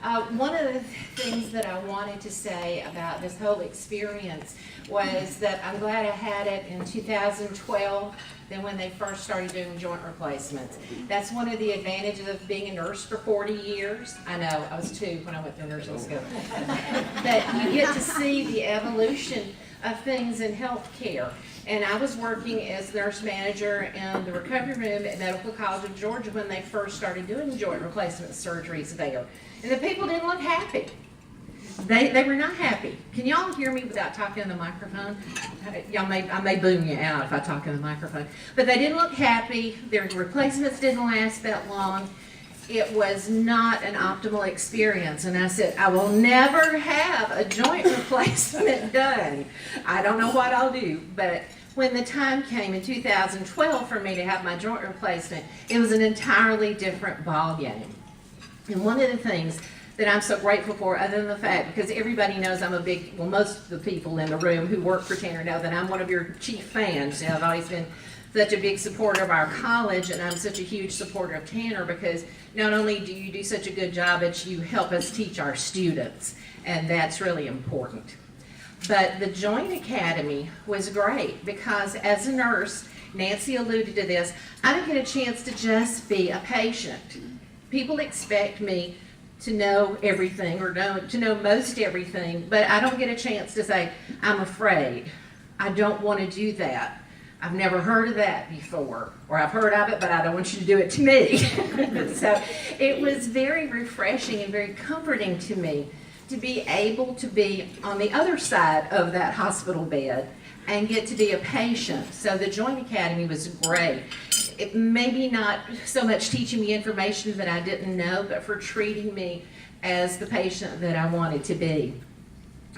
One of the things that I wanted to say about this whole experience was that I'm glad I had it in 2012 than when they first started doing joint replacements. That's one of the advantages of being a nurse for 40 years. I know, I was 2 when I went to nursing school. But you get to see the evolution of things in healthcare. And I was working as nurse manager in the recovery room at Medical College of Georgia when they first started doing joint replacement surgeries there. And the people didn't look happy. They were not happy. Can y'all hear me without talking in the microphone? I may boom you out if I talk in the microphone. But they didn't look happy. Their replacements didn't last that long. It was not an optimal experience. And I said, I will never have a joint replacement done. I don't know what I'll do. But when the time came in 2012 for me to have my joint replacement, it was an entirely different ballgame. And one of the things that I'm so grateful for, other than the fact, because everybody knows I'm a big, well, most of the people in the room who work for Tanner know that I'm one of your chief fans. You know, I've always been such a big supporter of our college, and I'm such a huge supporter of Tanner because not only do you do such a good job, but you help us teach our students, and that's really important. But the Joint Academy was great because as a nurse, Nancy alluded to this, I didn't get a chance to just be a patient. People expect me to know everything or to know most everything, but I don't get a chance to say, I'm afraid. I don't want to do that. I've never heard of that before, or I've heard of it, but I don't want you to do it to me. So it was very refreshing and very comforting to me to be able to be on the other side of that hospital bed and get to be a patient. So the Joint Academy was great. It maybe not so much teaching me information that I didn't know, but for treating me as the patient that I wanted to be.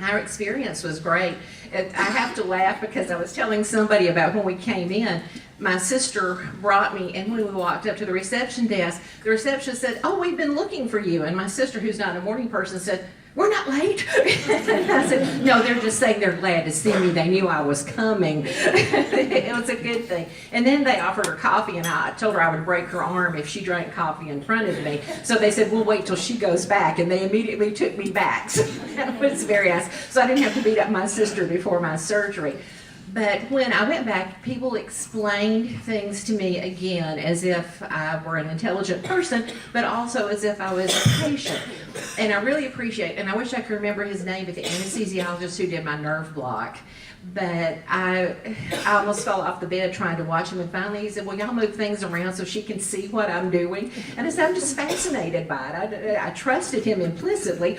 Our experience was great. I have to laugh because I was telling somebody about when we came in, my sister brought me, and when we walked up to the reception desk, the receptionist said, oh, we've been looking for you. And my sister, who's not a morning person, said, we're not late. And I said, no, they're just saying they're glad to see me. They knew I was coming. It was a good thing. And then they offered her coffee, and I told her I would break her arm if she drank coffee in front of me. So they said, we'll wait till she goes back. And they immediately took me back. So that was very nice. So I didn't have to beat up my sister before my surgery. But when I went back, people explained things to me again as if I were an intelligent person, but also as if I was a patient. And I really appreciate, and I wish I could remember his name, but the anesthesiologist who did my nerve block. But I almost fell off the bed trying to watch him, and finally he said, well, y'all move things around so she can see what I'm doing. And I said, I'm just fascinated by it. I trusted him implicitly.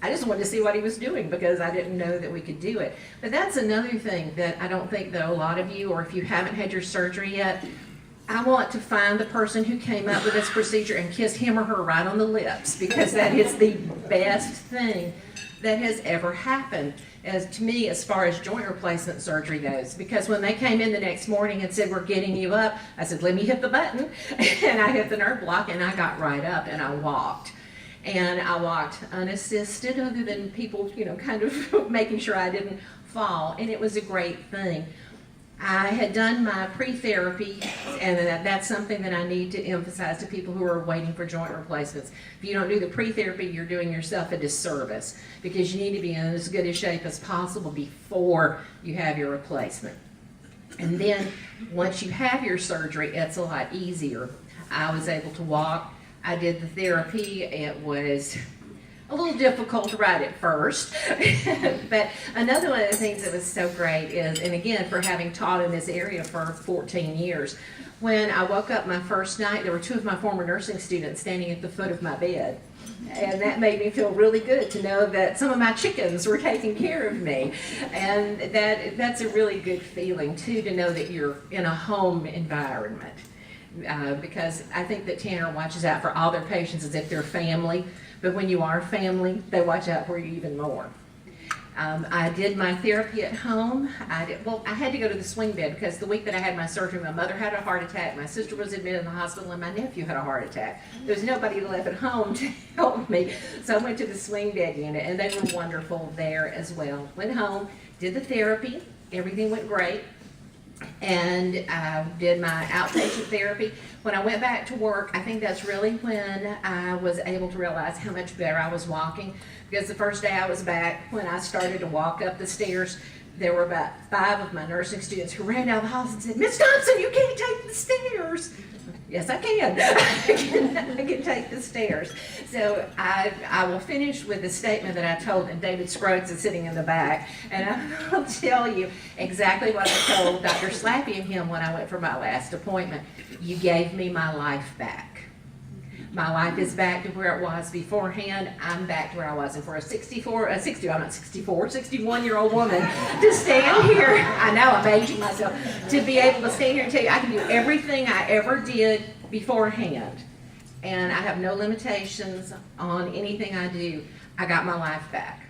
I just wanted to see what he was doing because I didn't know that we could do it. But that's another thing that I don't think that a lot of you, or if you haven't had your surgery yet, I want to find the person who came up with this procedure and kiss him or her right on the lips, because that is the best thing that has ever happened to me as far as joint replacement surgery goes. Because when they came in the next morning and said, we're getting you up, I said, let me hit the button. And I hit the nerve block and I got right up and I walked. And I walked unassisted, other than people, you know, kind of making sure I didn't fall, and it was a great thing. I had done my pre-therapy, and that's something that I need to emphasize to people who are waiting for joint replacements. If you don't do the pre-therapy, you're doing yourself a disservice, because you need to be in as good a shape as possible before you have your replacement. And then once you have your surgery, it's a lot easier. I was able to walk. I did the therapy. It was a little difficult right at first, but another one of the things that was so great is, and again, for having taught in this area for 14 years, when I woke up my first night, there were 2 of my former nursing students standing at the foot of my bed. And that made me feel really good to know that some of my chickens were taking care of me. And that's a really good feeling, too, to know that you're in a home environment. Because I think that Tanner watches out for all their patients as if they're family, but when you are family, they watch out for you even more. I did my therapy at home. I had to go to the swing bed because the week that I had my surgery, my mother had a heart attack, my sister was admitted in the hospital, and my nephew had a heart attack. There was nobody left at home to help me, so I went to the swing bed unit, and they were wonderful there as well. Went home, did the therapy, everything went great. and I did my outpatient therapy. When I went back to work, I think that's really when I was able to realize how much better I was walking. Because the first day I was back, when I started to walk up the stairs, there were about 5 of my nursing students who ran down the halls and said, "Miss Thompson, you can't take the stairs." Yes, I can. I can take the stairs. So I will finish with the statement that I told, and David Scruggs is sitting in the back, and I'll tell you exactly what I told Dr. Slappy and him when I went for my last appointment. You gave me my life back. My life is back to where it was beforehand. I'm back to where I was. And for a 61-year-old woman to stand here, I know I'm aging myself, to be able to stand here and tell you I can do everything I ever did beforehand. And I have no limitations on anything I do. I got my life back.